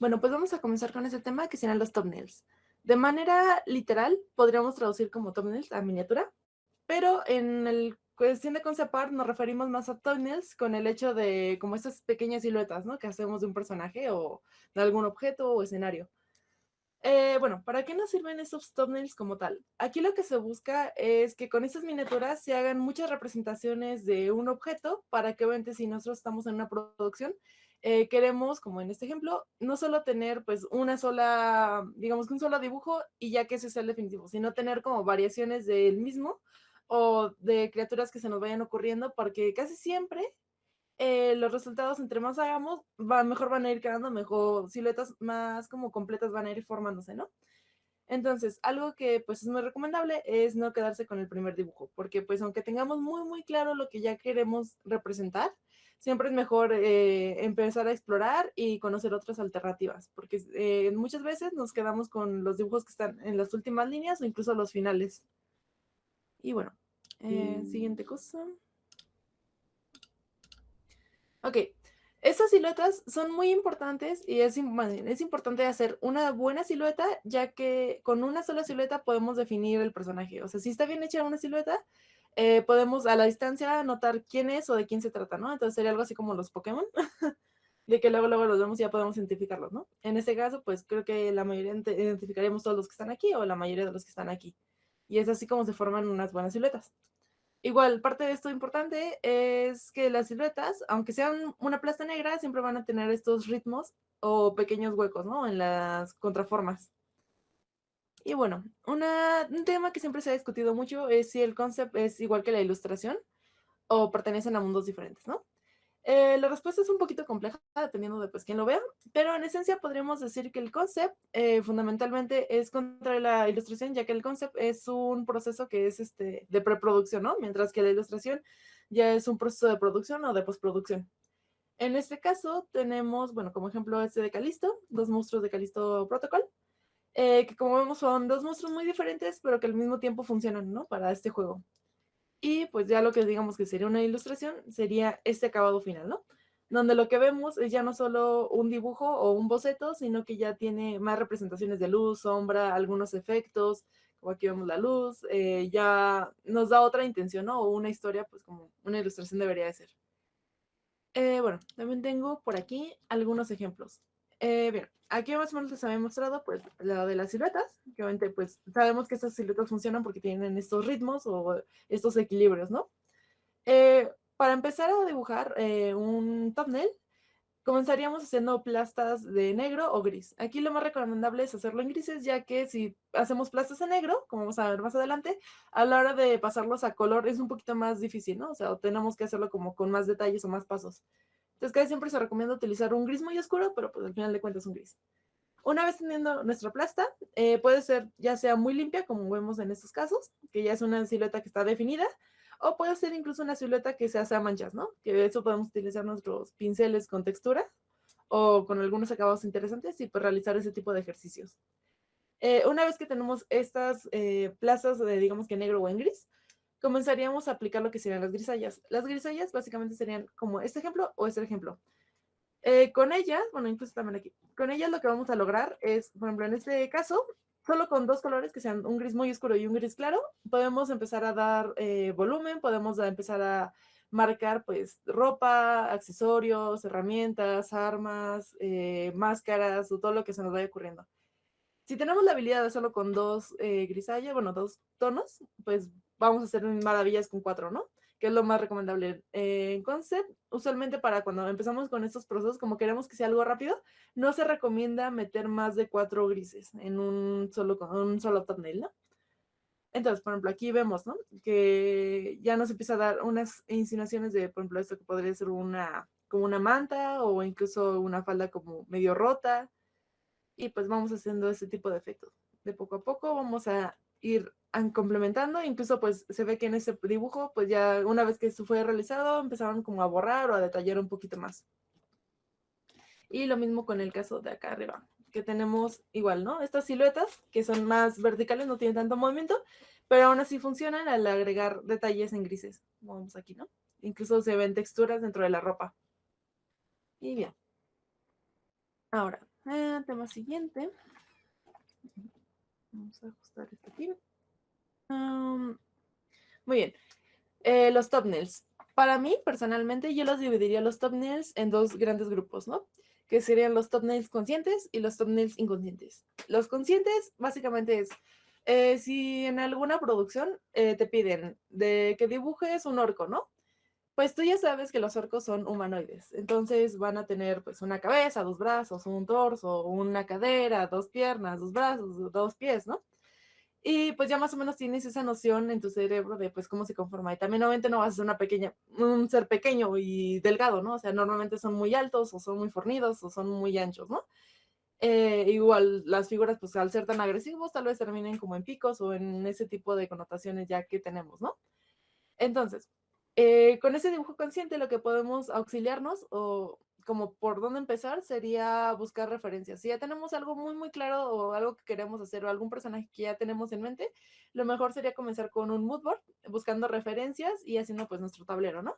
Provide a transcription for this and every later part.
Bueno, pues vamos a comenzar con ese tema que serán los thumbnails. De manera literal, podríamos traducir como thumbnails a miniatura, pero en el cuestión de concept art nos referimos más a thumbnails con el hecho de como estas pequeñas siluetas, ¿no? Que hacemos de un personaje o de algún objeto o escenario. Bueno, ¿para qué nos sirven estos thumbnails como tal? Aquí lo que se busca es que con estas miniaturas se hagan muchas representaciones de un objeto para que obviamente si nosotros estamos en una producción, queremos, como en este ejemplo, no solo tener pues una sola, digamos que un solo dibujo y ya que ese sea el definitivo, sino tener como variaciones del mismo o de criaturas que se nos vayan ocurriendo, porque casi siempre los resultados, entre más hagamos, mejor van a ir quedando, mejor siluetas más como completas van a ir formándose, ¿no? Entonces, algo que pues es muy recomendable es no quedarse con el primer dibujo, porque pues aunque tengamos muy claro lo que ya queremos representar, siempre es mejor empezar a explorar y conocer otras alternativas, porque muchas veces nos quedamos con los dibujos que están en las últimas líneas o incluso los finales. Y bueno, siguiente cosa. Ok, estas siluetas son muy importantes y es importante hacer una buena silueta, ya que con una sola silueta podemos definir el personaje. O sea, si está bien hecha una silueta, podemos a la distancia notar quién es o de quién se trata, ¿no? Entonces sería algo así como los Pokémon, de que luego los vemos y ya podemos identificarlos, ¿no? En este caso, pues creo que la mayoría identificaríamos todos los que están aquí o la mayoría de los que están aquí. Y es así como se forman unas buenas siluetas. Igual, parte de esto importante es que las siluetas, aunque sean una plasta negra, siempre van a tener estos ritmos o pequeños huecos, ¿no? En las contraformas. Y bueno, un tema que siempre se ha discutido mucho es si el concept es igual que la ilustración o pertenecen a mundos diferentes, ¿no? La respuesta es un poquito compleja dependiendo de pues quién lo vea, pero en esencia podríamos decir que el concept fundamentalmente es contra la ilustración, ya que el concept es un proceso que es de preproducción, ¿no? Mientras que la ilustración ya es un proceso de producción o de postproducción. En este caso tenemos, bueno, como ejemplo este de Callisto, dos monstruos de Callisto Protocol, que como vemos son dos monstruos muy diferentes, pero que al mismo tiempo funcionan, ¿no? Para este juego. Y pues ya lo que digamos que sería una ilustración sería este acabado final, ¿no? Donde lo que vemos es ya no solo un dibujo o un boceto, sino que ya tiene más representaciones de luz, sombra, algunos efectos, como aquí vemos la luz, ya nos da otra intención, ¿no? O una historia, pues como una ilustración debería de ser. Bueno, también tengo por aquí algunos ejemplos. Bien, aquí más o menos les había mostrado pues la de las siluetas, que obviamente pues sabemos que estas siluetas funcionan porque tienen estos ritmos o estos equilibrios, ¿no? Para empezar a dibujar un thumbnail, comenzaríamos haciendo plastas de negro o gris. Aquí lo más recomendable es hacerlo en grises, ya que si hacemos plastas en negro, como vamos a ver más adelante, a la hora de pasarlos a color es un poquito más difícil, ¿no? O sea, tenemos que hacerlo como con más detalles o más pasos. Entonces, casi siempre se recomienda utilizar un gris muy oscuro, pero pues al final de cuentas un gris. Una vez teniendo nuestra plasta, puede ser ya sea muy limpia, como vemos en estos casos, que ya es una silueta que está definida, o puede ser incluso una silueta que se hace a manchas, ¿no? Que eso podemos utilizar nuestros pinceles con textura o con algunos acabados interesantes y pues realizar ese tipo de ejercicios. Una vez que tenemos estas plazas de digamos que negro o en gris, comenzaríamos a aplicar lo que serían las grisallas. Las grisallas básicamente serían como este ejemplo o este ejemplo. Con ellas, bueno, incluso también aquí, con ellas lo que vamos a lograr es, por ejemplo, en este caso, solo con dos colores que sean un gris muy oscuro y un gris claro, podemos empezar a dar volumen, podemos empezar a marcar pues ropa, accesorios, herramientas, armas, máscaras o todo lo que se nos vaya ocurriendo. Si tenemos la habilidad de hacerlo con dos grisallas, bueno, dos tonos, pues vamos a hacer maravillas con cuatro, ¿no? Que es lo más recomendable. En concept, usualmente para cuando empezamos con estos procesos, como queremos que sea algo rápido, no se recomienda meter más de cuatro grises en un solo thumbnail, ¿no? Entonces, por ejemplo, aquí vemos, ¿no? Que ya nos empieza a dar unas insinuaciones de, por ejemplo, esto que podría ser como una manta o incluso una falda como medio rota y pues vamos haciendo ese tipo de efectos. De poco a poco vamos a ir complementando, incluso pues se ve que en ese dibujo, pues ya una vez que esto fue realizado, empezaron como a borrar o a detallar un poquito más. Y lo mismo con el caso de acá arriba, que tenemos igual, ¿no? Estas siluetas que son más verticales, no tienen tanto movimiento, pero aún así funcionan al agregar detalles en grises. Vamos aquí, ¿no? Incluso se ven texturas dentro de la ropa. Y bien. Ahora, Tema siguiente. Vamos a ajustar esto aquí. Muy bien. Los thumbnails. Para mí, personalmente, yo los dividiría los thumbnails en dos grandes grupos, ¿no? Que serían los thumbnails conscientes y los thumbnails inconscientes. Los conscientes, básicamente, es si en alguna producción te piden de que dibujes un orco, ¿no? Pues tú ya sabes que los orcos son humanoides, entonces van a tener pues una cabeza, dos brazos, un torso, una cadera, dos piernas, dos brazos, dos pies, ¿no? Y pues ya más o menos tienes esa noción en tu cerebro de pues cómo se conforma. Y también obviamente no vas a ser un ser pequeño y delgado, ¿no? O sea, normalmente son muy altos o son muy fornidos o son muy anchos, ¿no? Igual las figuras pues al ser tan agresivos tal vez terminen como en picos o en ese tipo de connotaciones ya que tenemos, ¿no? Entonces, con ese dibujo consciente lo que podemos auxiliarnos o como por dónde empezar sería buscar referencias. Si ya tenemos algo muy, muy claro o algo que queremos hacer o algún personaje que ya tenemos en mente, lo mejor sería comenzar con un mood board, buscando referencias y haciendo pues nuestro tablero, ¿no?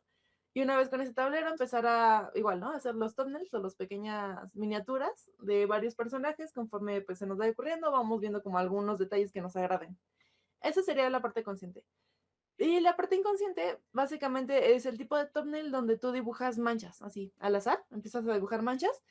Y una vez con ese tablero empezar a, igual, ¿no? Hacer los thumbnails o las pequeñas miniaturas de varios personajes conforme pues se nos va ocurriendo, vamos viendo como algunos detalles que nos agraden. Esa sería la parte consciente. Y la parte inconsciente, básicamente, es el tipo de thumbnail donde tú dibujas manchas, así, al azar, empiezas a dibujar manchas,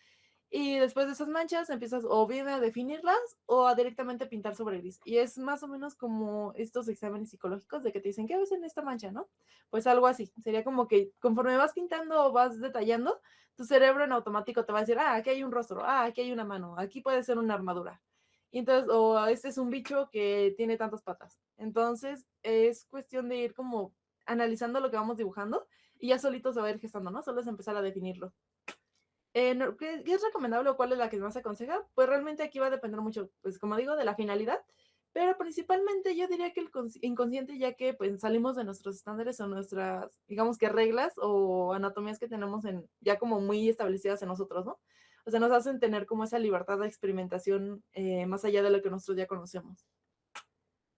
y después de esas manchas empiezas o bien a definirlas o a directamente pintar sobre gris. Y es más o menos como estos exámenes psicológicos de que te dicen, ¿qué ves en esta mancha, no? Pues algo así. Sería como que conforme vas pintando o vas detallando, tu cerebro en automático te va a decir, ah, aquí hay un rostro, ah, aquí hay una mano, aquí puede ser una armadura. Y entonces, o este es un bicho que tiene tantas patas. Entonces, es cuestión de ir como analizando lo que vamos dibujando y ya solito se va a ir gestando, ¿no? Solo es empezar a definirlo. ¿Qué es recomendable o cuál es la que más se aconseja? Pues realmente aquí va a depender mucho, pues como digo, de la finalidad, pero principalmente yo diría que el inconsciente, ya que pues salimos de nuestros estándares o nuestras, digamos que reglas o anatomías que tenemos ya como muy establecidas en nosotros, ¿no? O sea, nos hacen tener como esa libertad de experimentación más allá de lo que nosotros ya conocemos.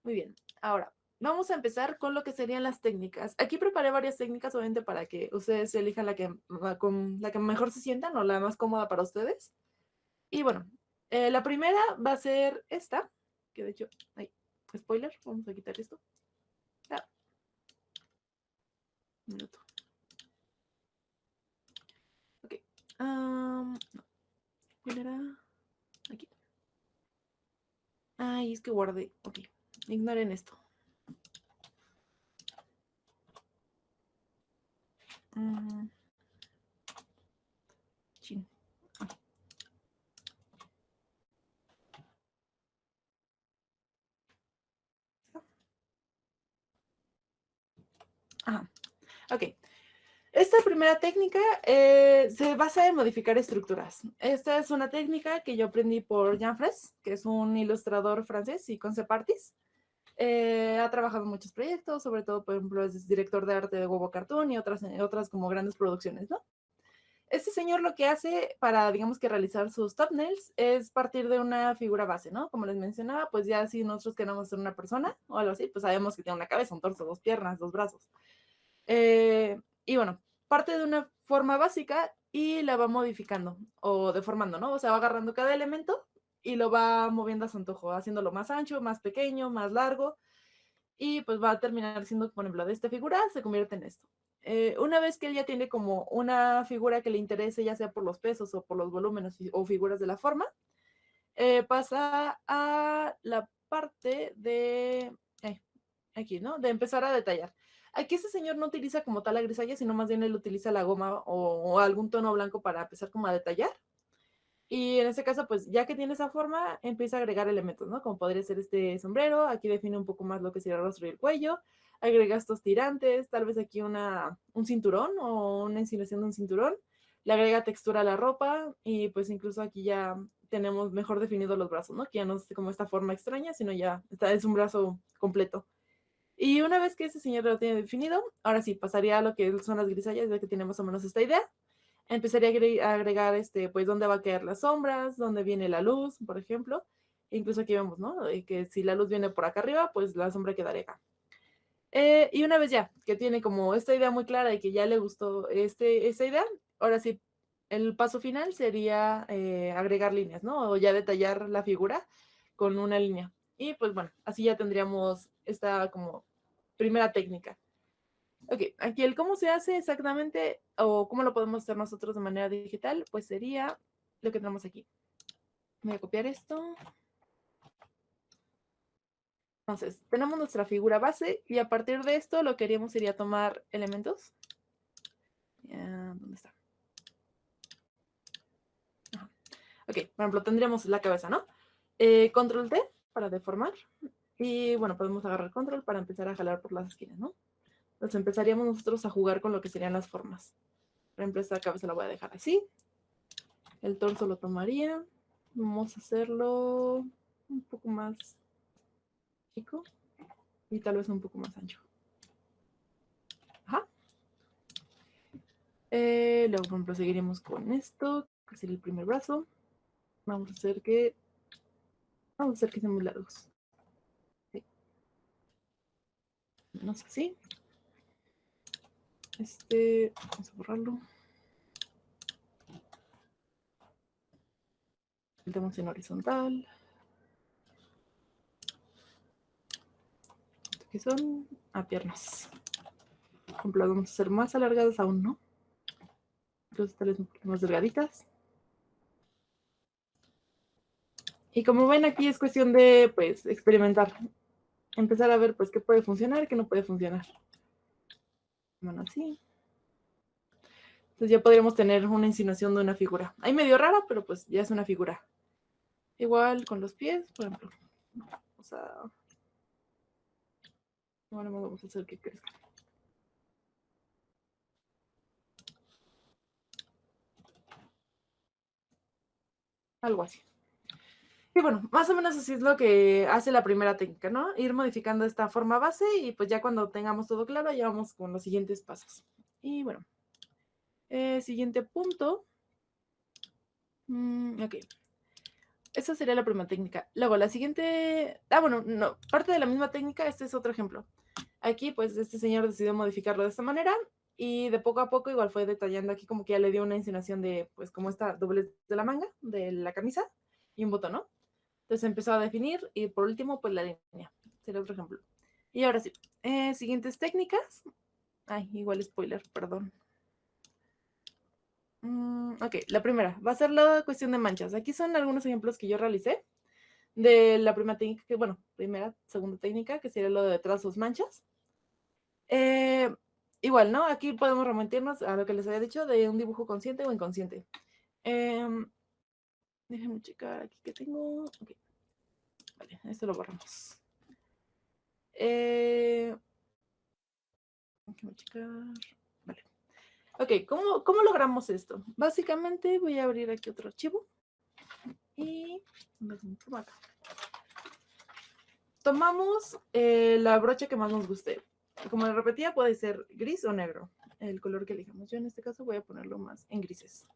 Muy bien, ahora vamos a empezar con lo que serían las técnicas. Aquí preparé varias técnicas, obviamente, para que ustedes elijan con la que mejor se sientan o la más cómoda para ustedes. Y bueno, la primera va a ser esta, que de hecho, ay, spoiler, vamos a quitar esto. Ah, un minuto. Ok. No, ¿cuál era? Aquí. Ay, es que guardé. Ok, ignoren esto. Chin. Ajá, ok. Esta primera técnica se basa en modificar estructuras. Esta es una técnica que yo aprendí por Jean Fraisse, que es un ilustrador francés y concept artist. Ha trabajado en muchos proyectos, sobre todo, por ejemplo, es director de arte de Huevo Cartoon y otras como grandes producciones, ¿no? Este señor lo que hace para, digamos que realizar sus thumbnails es partir de una figura base, ¿no? Como les mencionaba, pues ya si nosotros queremos ser una persona o algo así, pues sabemos que tiene una cabeza, un torso, dos piernas, dos brazos. Y bueno, parte de una forma básica y la va modificando o deformando, ¿no? O sea, va agarrando cada elemento y lo va moviendo a su antojo, haciéndolo más ancho, más pequeño, más largo y pues va a terminar siendo, por ejemplo, de esta figura se convierte en esto. Una vez que él ya tiene como una figura que le interese, ya sea por los pesos o por los volúmenes o figuras de la forma, pasa a la parte de, aquí, ¿no? De empezar a detallar. Aquí ese señor no utiliza como tal la grisalla, sino más bien él utiliza la goma o algún tono blanco para empezar como a detallar. Y en este caso, pues ya que tiene esa forma, empieza a agregar elementos, ¿no? Como podría ser este sombrero, aquí define un poco más lo que sería el rostro y el cuello, agrega estos tirantes, tal vez aquí un cinturón o una insinuación de un cinturón, le agrega textura a la ropa y pues incluso aquí ya tenemos mejor definidos los brazos, ¿no? Que ya no es como esta forma extraña, sino ya es un brazo completo. Y una vez que ese señor lo tiene definido, ahora sí, pasaría a lo que son las grisallas, ya que tiene más o menos esta idea. Empezaría a agregar, pues, dónde va a caer las sombras, dónde viene la luz, por ejemplo. Incluso aquí vemos, ¿no? Que si la luz viene por acá arriba, pues la sombra quedaría acá. Y una vez ya que tiene como esta idea muy clara y que ya le gustó esta idea, ahora sí el paso final sería agregar líneas, ¿no? O ya detallar la figura con una línea. Y pues bueno, así ya tendríamos esta como primera técnica. Ok, aquí el cómo se hace exactamente o cómo lo podemos hacer nosotros de manera digital, pues sería lo que tenemos aquí. Voy a copiar esto. Entonces, tenemos nuestra figura base y a partir de esto lo que haríamos sería tomar elementos. ¿Dónde está? Ajá. Ok, por ejemplo, tendríamos la cabeza, ¿no? Control T para deformar. Y bueno, podemos agarrar control para empezar a jalar por las esquinas, ¿no? Entonces empezaríamos nosotros a jugar con lo que serían las formas. Por ejemplo, esta cabeza la voy a dejar así. El torso lo tomaría. Vamos a hacerlo un poco más chico y tal vez un poco más ancho. Ajá. Luego, por ejemplo, seguiremos con esto, que sería el primer brazo. Vamos a hacer que sean muy largos. Sí. Menos así. Vamos a borrarlo. Metemos en horizontal. Que son piernas. Por ejemplo, las vamos a hacer más alargadas aún, ¿no? Entonces, tal vez un poquito más delgaditas. Y como ven, aquí es cuestión de, pues, experimentar. Empezar a ver, pues, qué puede funcionar y qué no puede funcionar. Bueno, así. Entonces ya podríamos tener una insinuación de una figura. Ahí medio rara, pero pues ya es una figura. Igual con los pies, por ejemplo. O sea, ahora vamos a hacer que crezca. Algo así. Y bueno, más o menos así es lo que hace la primera técnica, ¿no? Ir modificando esta forma base y pues ya cuando tengamos todo claro, ya vamos con los siguientes pasos. Y bueno, siguiente punto. Ok. Esa sería la primera técnica. Luego, la siguiente... bueno, no, parte de la misma técnica, este es otro ejemplo. Aquí, pues, este señor decidió modificarlo de esta manera y de poco a poco igual fue detallando aquí como que ya le dio una insinuación de, pues, como esta doblez de la manga, de la camisa y un botón, ¿no? Entonces empezó a definir y por último, pues, la línea. Sería otro ejemplo. Y ahora sí, siguientes técnicas. Ay, igual spoiler, perdón. Ok, la primera va a ser la cuestión de manchas. Aquí son algunos ejemplos que yo realicé de la primera técnica, que bueno, segunda técnica, que sería lo de trazos manchas. Igual, ¿no? Aquí podemos remitirnos a lo que les había dicho de un dibujo consciente o inconsciente. Déjenme checar aquí que tengo. Okay. Vale, esto lo borramos. Déjenme checar. Vale. Ok, ¿cómo logramos esto? Básicamente voy a abrir aquí otro archivo. Y acá. Tomamos la brocha que más nos guste. Como les repetía, puede ser gris o negro, el color que elijamos. Yo en este caso voy a ponerlo más en grises.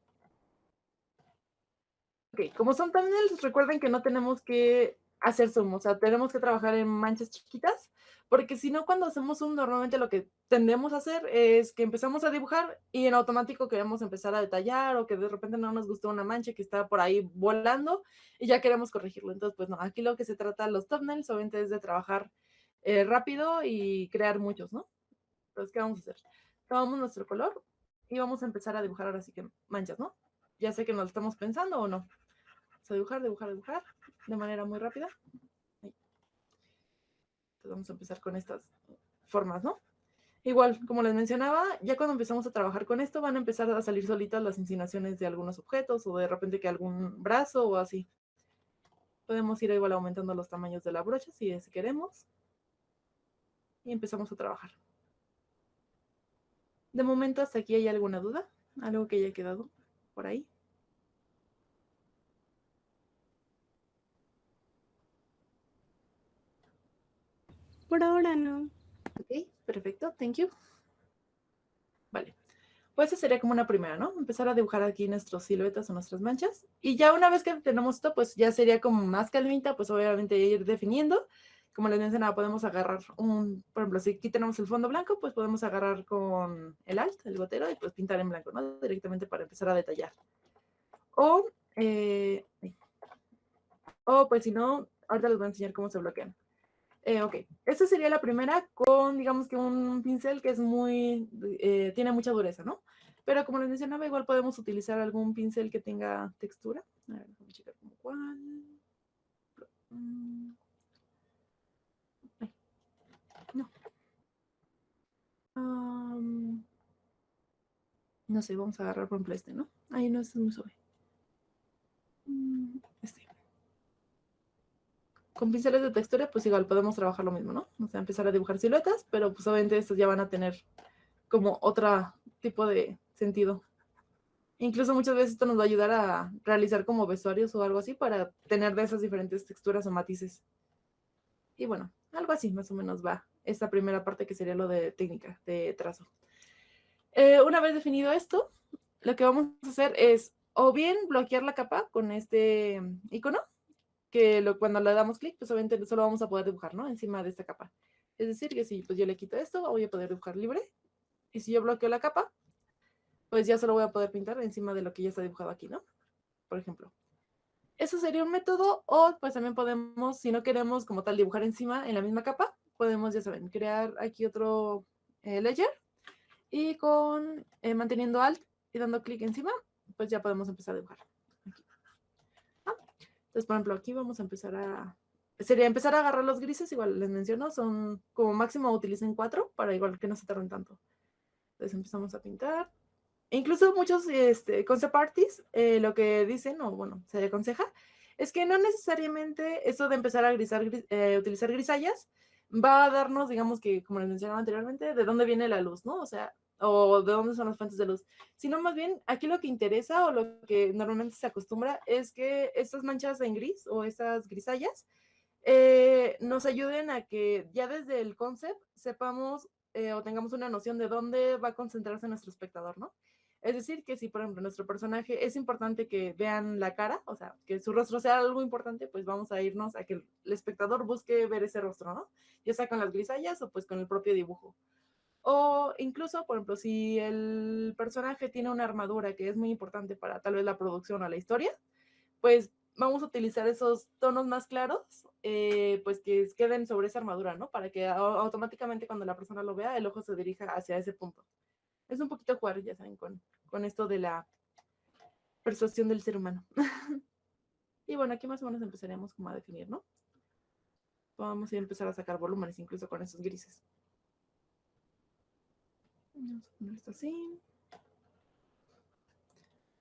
Ok, como son thumbnails, recuerden que no tenemos que hacer zoom, o sea, tenemos que trabajar en manchas chiquitas, porque si no, cuando hacemos zoom, normalmente lo que tendemos a hacer es que empezamos a dibujar y en automático queremos empezar a detallar o que de repente no nos gustó una mancha que está por ahí volando y ya queremos corregirlo. Entonces, pues no, aquí lo que se trata los thumbnails obviamente es de trabajar rápido y crear muchos, ¿no? Entonces, ¿qué vamos a hacer? Tomamos nuestro color y vamos a empezar a dibujar ahora sí que manchas, ¿no? Ya sé que nos lo estamos pensando o no. Vamos a dibujar de manera muy rápida. Ahí. Entonces vamos a empezar con estas formas, ¿no? Igual, como les mencionaba, ya cuando empezamos a trabajar con esto van a empezar a salir solitas las insinuaciones de algunos objetos o de repente que algún brazo o así. Podemos ir igual aumentando los tamaños de la brocha si queremos. Y empezamos a trabajar. De momento, hasta aquí hay alguna duda, algo que haya quedado por ahí. Por ahora no. Ok, perfecto, thank you. Vale, pues esa sería como una primera, ¿no? Empezar a dibujar aquí nuestras siluetas o nuestras manchas. Y ya una vez que tenemos esto, pues ya sería como más calmita, pues obviamente ir definiendo como les mencionaba, podemos agarrar por ejemplo, si aquí tenemos el fondo blanco, pues podemos agarrar con el Alt, el gotero, y pues pintar en blanco, ¿no? Directamente para empezar a detallar. O pues si no, ahorita les voy a enseñar cómo se bloquean. Ok, esta sería la primera con, digamos que un pincel que es tiene mucha dureza, ¿no? Pero como les mencionaba, igual podemos utilizar algún pincel que tenga textura. A ver, vamos a checar como cuál. No. No sé, vamos a agarrar por ejemplo este, ¿no? Ahí no es muy suave. Este. Con pinceles de textura, pues igual podemos trabajar lo mismo, ¿no? O sea, empezar a dibujar siluetas, pero pues obviamente estos ya van a tener como otro tipo de sentido. Incluso muchas veces esto nos va a ayudar a realizar como vestuarios o algo así para tener de esas diferentes texturas o matices. Y bueno, algo así más o menos va esta primera parte que sería lo de técnica de trazo. Una vez definido esto, lo que vamos a hacer es o bien bloquear la capa con este icono, que cuando le damos clic, pues obviamente solo vamos a poder dibujar, ¿no? Encima de esta capa. Es decir, que si pues yo le quito esto, voy a poder dibujar libre. Y si yo bloqueo la capa, pues ya solo voy a poder pintar encima de lo que ya está dibujado aquí, ¿no? Por ejemplo. Eso sería un método, o pues también podemos, si no queremos como tal dibujar encima en la misma capa, podemos, ya saben, crear aquí otro layer y manteniendo Alt y dando clic encima, pues ya podemos empezar a dibujar. Aquí. Entonces, por ejemplo, aquí vamos a sería empezar a agarrar los grises, igual les menciono, son como máximo utilicen 4 para igual que no se tarden tanto. Entonces empezamos a pintar. E incluso muchos concept artists lo que dicen, o bueno, se aconseja, es que no necesariamente eso de empezar a utilizar grisallas va a darnos, digamos que, como les mencionaba anteriormente, de dónde viene la luz, ¿no? O sea, o de dónde son las fuentes de luz, sino más bien aquí lo que interesa o lo que normalmente se acostumbra es que estas manchas en gris o estas grisallas nos ayuden a que ya desde el concept sepamos o tengamos una noción de dónde va a concentrarse nuestro espectador, ¿no? Es decir, que si, por ejemplo, nuestro personaje es importante que vean la cara, o sea, que su rostro sea algo importante, pues vamos a irnos a que el espectador busque ver ese rostro, ¿no? Ya sea con las grisallas o pues con el propio dibujo. O incluso, por ejemplo, si el personaje tiene una armadura que es muy importante para tal vez la producción o la historia, pues vamos a utilizar esos tonos más claros, pues que queden sobre esa armadura, ¿no? Para que automáticamente cuando la persona lo vea, el ojo se dirija hacia ese punto. Es un poquito jugar, ya saben, con esto de la persuasión del ser humano. Y bueno, aquí más o menos empezaríamos como a definir, ¿no? Vamos a empezar a sacar volúmenes incluso con esos grises. Vamos a poner esto así.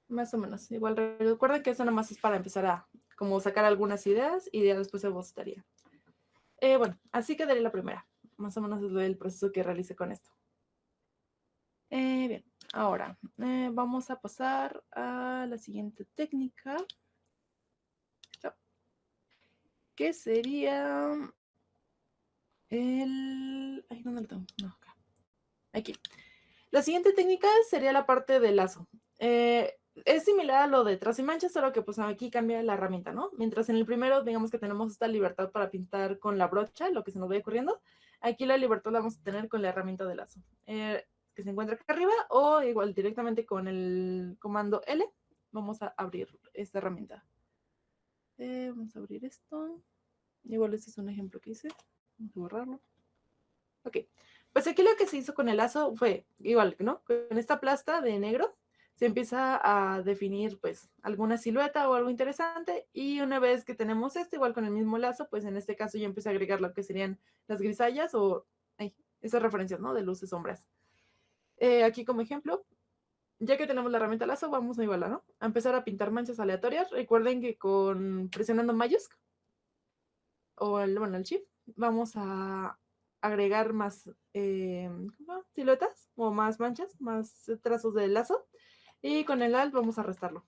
Más o menos. Igual recuerden que eso nada más es para empezar a como sacar algunas ideas y ya después se bocetearía. Bueno, así quedaría la primera. Más o menos es el proceso que realicé con esto. Bien, ahora vamos a pasar a la siguiente técnica. Que sería Ay, ¿dónde lo tengo? No, acá. Aquí. La siguiente técnica sería la parte del lazo. Es similar a lo de trazo y mancha, solo que pues aquí cambia la herramienta, ¿no? Mientras en el primero, digamos que tenemos esta libertad para pintar con la brocha, lo que se nos vaya ocurriendo, aquí la libertad la vamos a tener con la herramienta de lazo, que se encuentra acá arriba, o igual directamente con el comando L, vamos a abrir esta herramienta. Vamos a abrir esto. Igual este es un ejemplo que hice. Vamos a borrarlo. Ok. Pues aquí lo que se hizo con el lazo fue igual, ¿no? Con esta plasta de negro se empieza a definir pues alguna silueta o algo interesante y una vez que tenemos esto, igual con el mismo lazo, pues en este caso yo empecé a agregar lo que serían las grisallas o esas referencias, ¿no? De luces, sombras. Aquí como ejemplo, ya que tenemos la herramienta lazo, vamos a igualar, ¿no? A empezar a pintar manchas aleatorias. Recuerden que presionando Mayusk o el Shift, vamos a agregar más siluetas o más manchas, más trazos de lazo. Y con el Alt vamos a restarlo.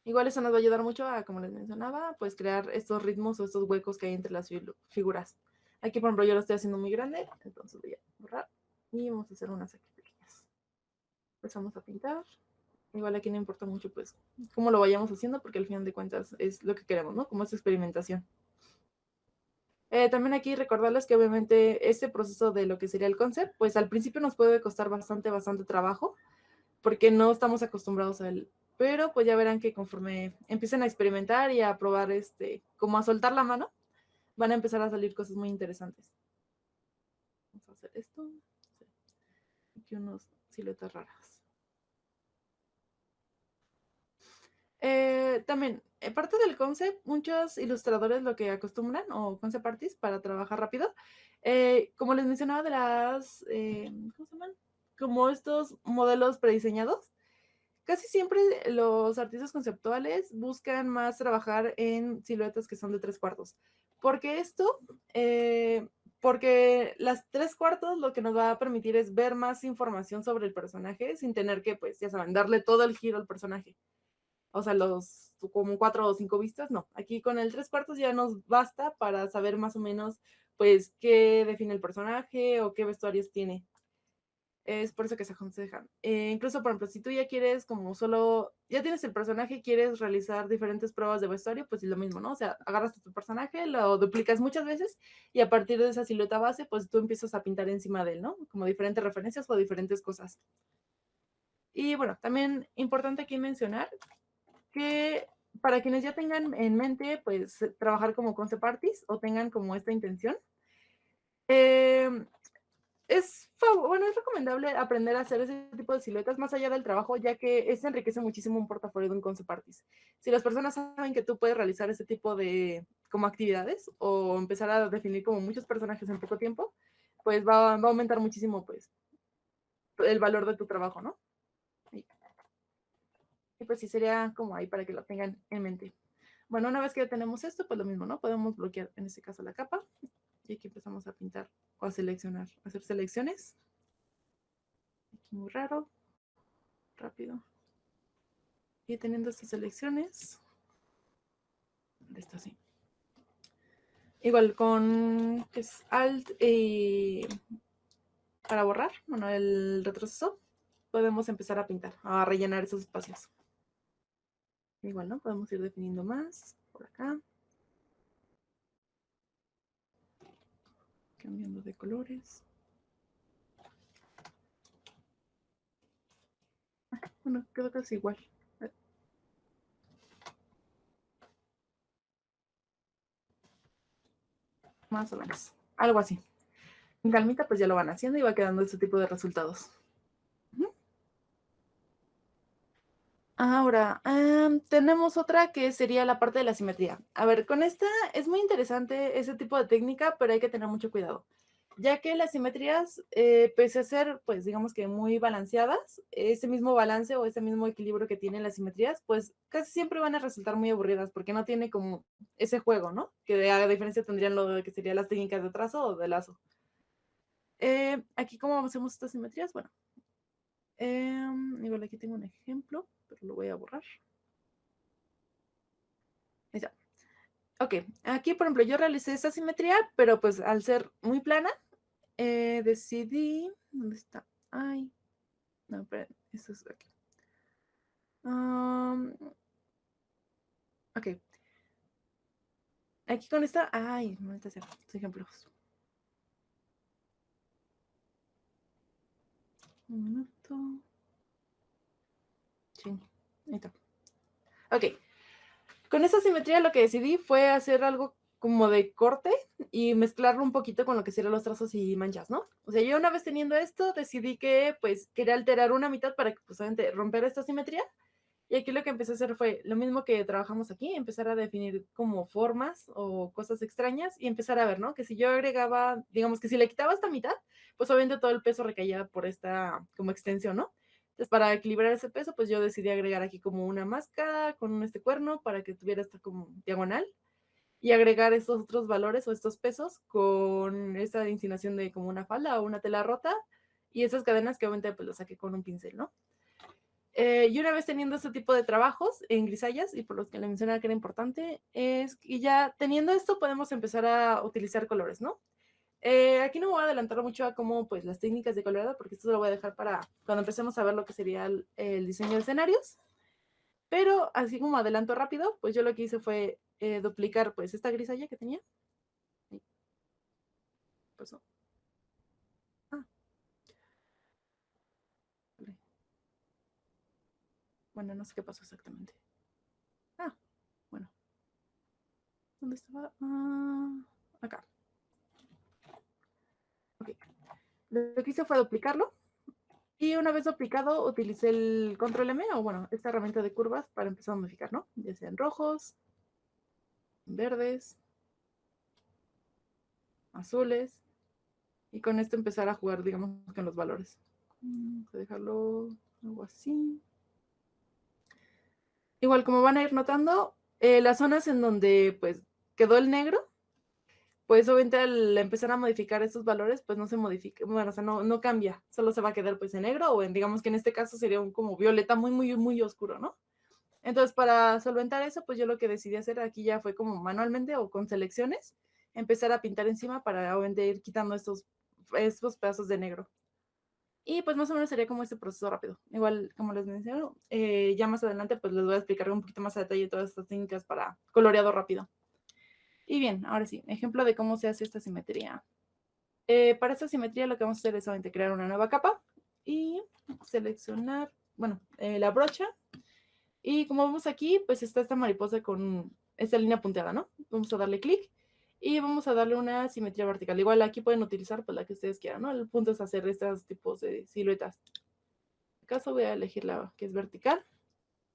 Igual eso nos va a ayudar mucho a, como les mencionaba, pues crear estos ritmos o estos huecos que hay entre las figuras. Aquí, por ejemplo, yo lo estoy haciendo muy grande, entonces voy a borrar y vamos a hacer unas aquí pequeñas. Empezamos a pintar. Igual aquí no importa mucho, pues, cómo lo vayamos haciendo, porque al final de cuentas es lo que queremos, ¿no? Como esta experimentación. También aquí recordarles que obviamente este proceso de lo que sería el concept, pues al principio nos puede costar bastante trabajo, porque no estamos acostumbrados a él. Pero pues ya verán que conforme empiecen a experimentar y a probar como a soltar la mano, van a empezar a salir cosas muy interesantes. Vamos a hacer esto. Aquí unos siluetas raras. También, parte del concept, muchos ilustradores lo que acostumbran, o concept artists, para trabajar rápido, como les mencionaba de las, ¿cómo se llaman? Como estos modelos prediseñados, casi siempre los artistas conceptuales buscan más trabajar en siluetas que son de 3/4. Porque esto, porque las 3/4 lo que nos va a permitir es ver más información sobre el personaje sin tener que, pues, ya saben, darle todo el giro al personaje. O sea, los como 4 o 5 vistas, no. Aquí con el 3/4 ya nos basta para saber más o menos, pues, qué define el personaje o qué vestuarios tiene. Es por eso que se aconsejan. Incluso, por ejemplo, si tú ya quieres como solo, ya tienes el personaje y quieres realizar diferentes pruebas de vestuario, pues es lo mismo, ¿no? O sea, agarras tu personaje, lo duplicas muchas veces y a partir de esa silueta base, pues tú empiezas a pintar encima de él, ¿no? Como diferentes referencias o diferentes cosas. Y bueno, también importante aquí mencionar que para quienes ya tengan en mente, pues, trabajar como concept artist o tengan como esta intención, eh, bueno, es recomendable aprender a hacer ese tipo de siluetas más allá del trabajo, ya que eso enriquece muchísimo un portafolio de un concept artist. Si las personas saben que tú puedes realizar ese tipo de como actividades o empezar a definir como muchos personajes en poco tiempo, pues va a aumentar muchísimo, pues, el valor de tu trabajo, ¿no? Y pues sí, sería como ahí para que lo tengan en mente. Bueno, una vez que ya tenemos esto, pues lo mismo, ¿no? Podemos bloquear en este caso la capa y aquí empezamos a pintar o a seleccionar, a hacer selecciones. Aquí muy raro, rápido. Y teniendo estas selecciones, esto así. Igual con que es Alt y para borrar, bueno, el retroceso, podemos empezar a pintar, a rellenar esos espacios. Igual, ¿no? Podemos ir definiendo más por acá. Cambiando de colores. Bueno, quedó casi igual. Más o menos. Algo así. En calmita, pues ya lo van haciendo y va quedando este tipo de resultados. Ahora, tenemos otra que sería la parte de la simetría. A ver, con esta es muy interesante ese tipo de técnica, pero hay que tener mucho cuidado, ya que las simetrías, pese a ser, pues digamos que muy balanceadas, ese mismo balance o ese mismo equilibrio que tienen las simetrías, pues casi siempre van a resultar muy aburridas porque no tiene como ese juego, ¿no? Que a diferencia tendrían lo que serían las técnicas de trazo o de lazo. Aquí, ¿cómo hacemos estas simetrías? Bueno, igual aquí tengo un ejemplo, pero lo voy a borrar. Ahí está. Ok, aquí por ejemplo yo realicé esta simetría, pero pues al ser muy plana, decidí, ¿dónde está? Ay, no, esperen, esto es aquí. Ok, aquí con esta, ay, no está hacer ejemplos. Un minuto. Sí, ahí está. Ok, con esta simetría lo que decidí fue hacer algo como de corte y mezclarlo un poquito con lo que serían los trazos y manchas, ¿no? O sea, yo una vez teniendo esto, decidí que pues quería alterar una mitad para que pues obviamente romper esta simetría. Y aquí lo que empecé a hacer fue lo mismo que trabajamos aquí, empezar a definir como formas o cosas extrañas y empezar a ver, ¿no? Que si yo agregaba, digamos que si le quitaba esta mitad, pues obviamente todo el peso recaía por esta como extensión, ¿no? Entonces, para equilibrar ese peso, pues yo decidí agregar aquí como una máscara con este cuerno para que tuviera esta como diagonal y agregar estos otros valores o estos pesos con esta insinuación de como una falda o una tela rota y esas cadenas que obviamente pues lo saqué con un pincel, ¿no? Y una vez teniendo este tipo de trabajos en grisallas, y por los que le mencionaba que era importante, es que ya teniendo esto podemos empezar a utilizar colores, ¿no? Aquí no me voy a adelantar mucho a cómo, pues, las técnicas de coloreado, porque esto lo voy a dejar para cuando empecemos a ver lo que sería el diseño de escenarios. Pero así como adelanto rápido, pues yo lo que hice fue duplicar, pues, esta grisalla que tenía. pasó? Ah, vale. Bueno, no sé qué pasó exactamente. Ah, bueno. ¿Dónde estaba? Acá. Ok. Lo que hice fue duplicarlo. Y una vez duplicado, utilicé el control M, o bueno, esta herramienta de curvas para empezar a modificar, ¿no? Ya sean rojos, verdes, azules. Y con esto empezar a jugar, digamos, con los valores. Vamos a dejarlo algo así. Igual, como van a ir notando, las zonas en donde pues quedó el negro, pues obviamente al empezar a modificar estos valores, pues no se modifica, bueno, o sea, no cambia, solo se va a quedar pues en negro o en, digamos que en este caso sería un como violeta muy, muy, muy oscuro, ¿no? Entonces, para solventar eso, pues yo lo que decidí hacer aquí ya fue como manualmente o con selecciones, empezar a pintar encima para obviamente ir quitando estos pedazos de negro. Y pues más o menos sería como este proceso rápido. Igual, como les menciono, ya más adelante pues les voy a explicar un poquito más a detalle todas estas técnicas para coloreado rápido. Y bien, ahora sí, ejemplo de cómo se hace esta simetría. Para esta simetría lo que vamos a hacer es solamente crear una nueva capa y seleccionar, bueno, la brocha. Y como vemos aquí, pues está esta mariposa con esta línea punteada, ¿no? Vamos a darle clic y vamos a darle una simetría vertical. Igual aquí pueden utilizar pues la que ustedes quieran, ¿no? El punto es hacer estos tipos de siluetas. En este caso voy a elegir la que es vertical,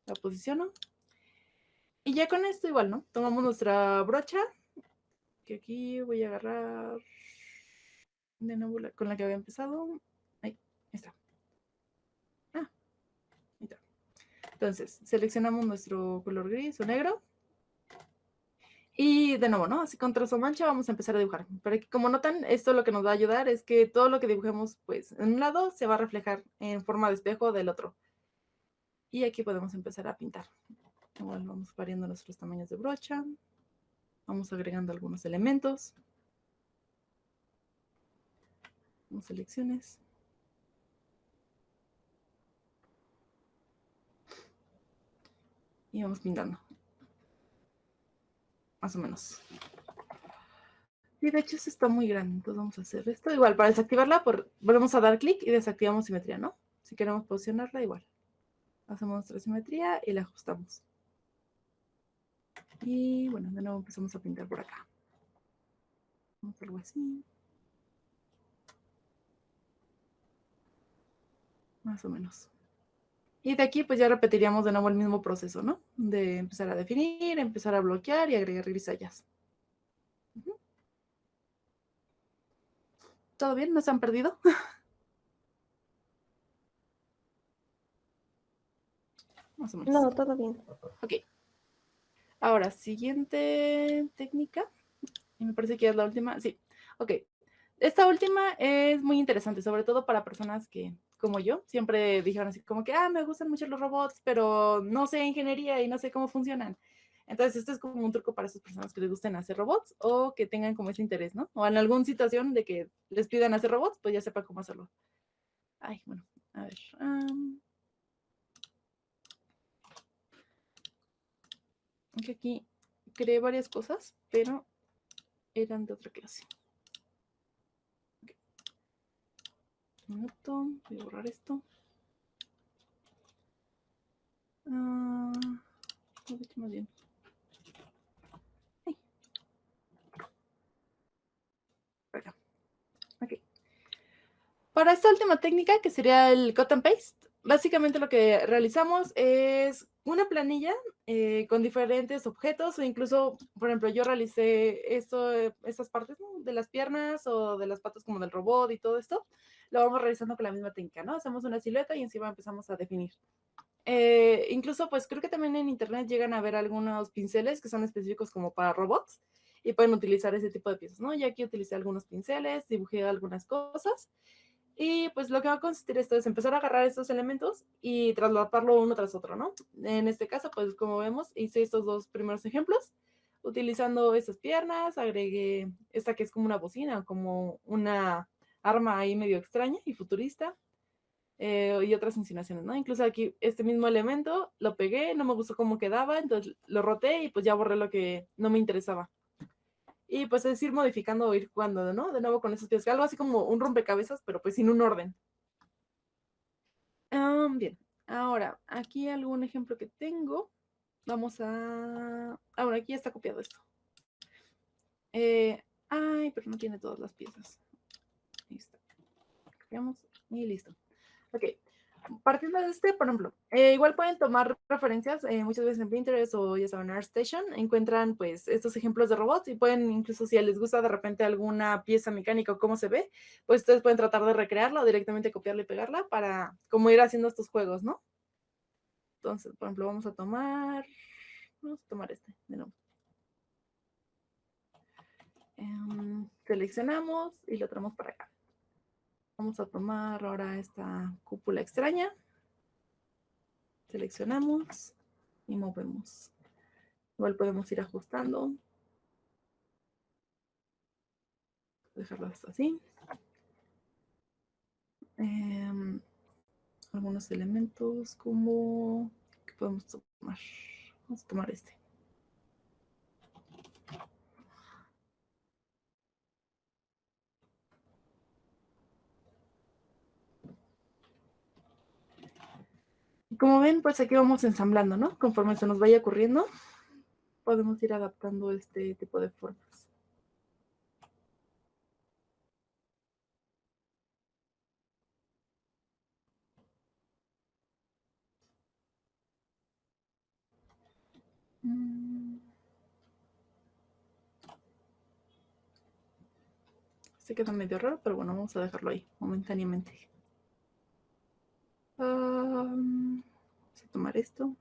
la posiciono. Y ya con esto igual, ¿no? Tomamos nuestra brocha, que aquí voy a agarrar de nuevo con la que había empezado. Ahí está. Ah, ahí está. Entonces, seleccionamos nuestro color gris o negro. Y de nuevo, ¿no? Así con trazo mancha vamos a empezar a dibujar. Pero aquí, como notan, esto lo que nos va a ayudar es que todo lo que dibujemos, pues, en un lado se va a reflejar en forma de espejo del otro. Y aquí podemos empezar a pintar. Igual vamos variando nuestros tamaños de brocha. Vamos agregando algunos elementos. Vamos selecciones. Y vamos pintando. Más o menos. Y de hecho, esto está muy grande. Entonces vamos a hacer esto. Igual, para desactivarla, volvemos a dar clic y desactivamos simetría, ¿no? Si queremos posicionarla, igual. Hacemos nuestra simetría y la ajustamos. Y bueno, de nuevo empezamos a pintar por acá. Vamos a algo así. Más o menos. Y de aquí pues ya repetiríamos de nuevo el mismo proceso, ¿no? De empezar a definir, empezar a bloquear y agregar grisallas. ¿Todo bien? ¿No se han perdido? Más o menos. No, todo bien. Ok. Ahora, siguiente técnica. Y me parece que es la última. Sí. Ok. Esta última es muy interesante, sobre todo para personas que, como yo, siempre dijeron así como que, me gustan mucho los robots, pero no sé ingeniería y no sé cómo funcionan. Entonces, esto es como un truco para esas personas que les gusten hacer robots o que tengan como ese interés, ¿no? O en alguna situación de que les pidan hacer robots, pues ya sepan cómo hacerlo. Ay, bueno, a ver. Que aquí creé varias cosas, pero eran de otra clase. Okay. Un minuto, voy a borrar esto. Más bien. Ay. Acá. Ok. Para esta última técnica, que sería el cut and paste, básicamente lo que realizamos es una planilla con diferentes objetos o incluso, por ejemplo, yo realicé estas partes, ¿no? De las piernas o de las patas como del robot y todo esto, lo vamos realizando con la misma técnica, ¿no? Hacemos una silueta y encima empezamos a definir. Incluso, pues creo que también en internet llegan a ver algunos pinceles que son específicos como para robots y pueden utilizar ese tipo de piezas, ¿no? Ya aquí utilicé algunos pinceles, dibujé algunas cosas. Y pues lo que va a consistir esto es empezar a agarrar estos elementos y trasladarlo uno tras otro, ¿no? En este caso, pues como vemos, hice estos dos primeros ejemplos. Utilizando estas piernas, agregué esta que es como una bocina, como una arma ahí medio extraña y futurista. Y otras insinuaciones, ¿no? Incluso aquí este mismo elemento lo pegué, no me gustó cómo quedaba, entonces lo roté y pues ya borré lo que no me interesaba. y pues es ir modificando o ir jugando, ¿no? De nuevo con esas piezas, algo así como un rompecabezas, pero pues sin un orden. Bien, ahora, aquí algún ejemplo que tengo. Vamos a... Ahora, aquí ya está copiado esto. Ay, pero no tiene todas las piezas. Ahí está. Copiamos y listo. Ok. Partiendo de este, por ejemplo, igual pueden tomar referencias muchas veces en Pinterest o ya saben, ArtStation, encuentran pues estos ejemplos de robots y pueden incluso si les gusta de repente alguna pieza mecánica o cómo se ve, pues ustedes pueden tratar de recrearla o directamente copiarla y pegarla para como ir haciendo estos juegos, ¿no? Entonces, por ejemplo, vamos a tomar este de nuevo. Seleccionamos y lo traemos para acá. Vamos a tomar ahora esta cúpula extraña. Seleccionamos y movemos. Igual podemos ir ajustando. Dejarlo así. Algunos elementos como... ¿Qué podemos tomar? Vamos a tomar este. Como ven, pues aquí vamos ensamblando, ¿no? Conforme se nos vaya ocurriendo, podemos ir adaptando este tipo de formas. Se queda medio raro, pero bueno, vamos a dejarlo ahí momentáneamente. Vamos a tomar esto.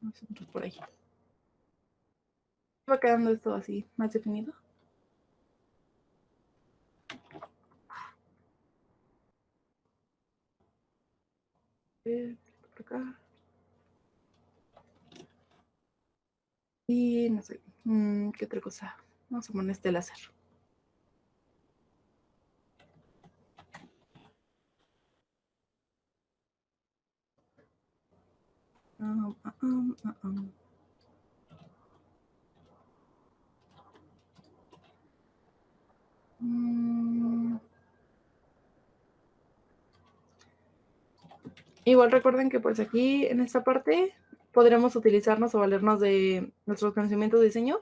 Vamos a entrar por ahí. Va quedando esto así más definido. Por acá. Y no sé, ¿qué otra cosa? Vamos a poner este láser. Igual recuerden que pues aquí en esta parte podremos utilizarnos o valernos de nuestros conocimientos de diseño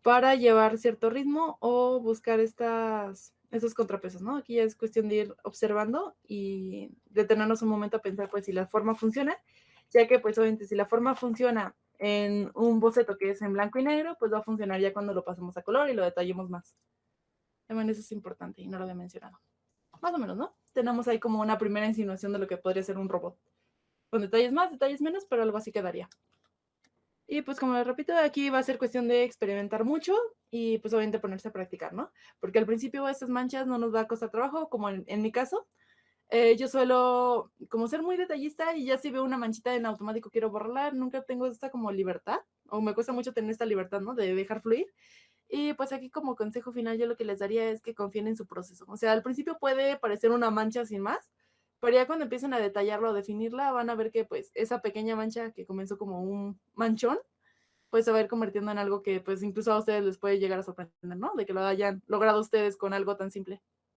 para llevar cierto ritmo o buscar estos contrapesos, ¿no? Aquí ya es cuestión de ir observando y detenernos un momento a pensar pues si la forma funciona, ya que pues obviamente si la forma funciona en un boceto que es en blanco y negro, pues va a funcionar ya cuando lo pasemos a color y lo detallemos más. También eso es importante y no lo había mencionado. Más o menos, ¿no? Tenemos ahí como una primera insinuación de lo que podría ser un robot. Con detalles más, detalles menos, pero algo así quedaría. Y pues como les repito, aquí va a ser cuestión de experimentar mucho y pues obviamente ponerse a practicar, ¿no? Porque al principio estas manchas no nos va a costar trabajo, como en mi caso. Yo suelo como ser muy detallista y ya si veo una manchita en automático quiero borrarla, nunca tengo esta como libertad, o me cuesta mucho tener esta libertad, ¿no? De dejar fluir. Y pues aquí como consejo final yo lo que les daría es que confíen en su proceso. O sea, al principio puede parecer una mancha sin más, pero ya cuando empiecen a detallarla o definirla van a ver que pues esa pequeña mancha que comenzó como un manchón, pues se va a ir convirtiendo en algo que pues incluso a ustedes les puede llegar a sorprender, ¿no? De que lo hayan logrado ustedes con algo tan simple.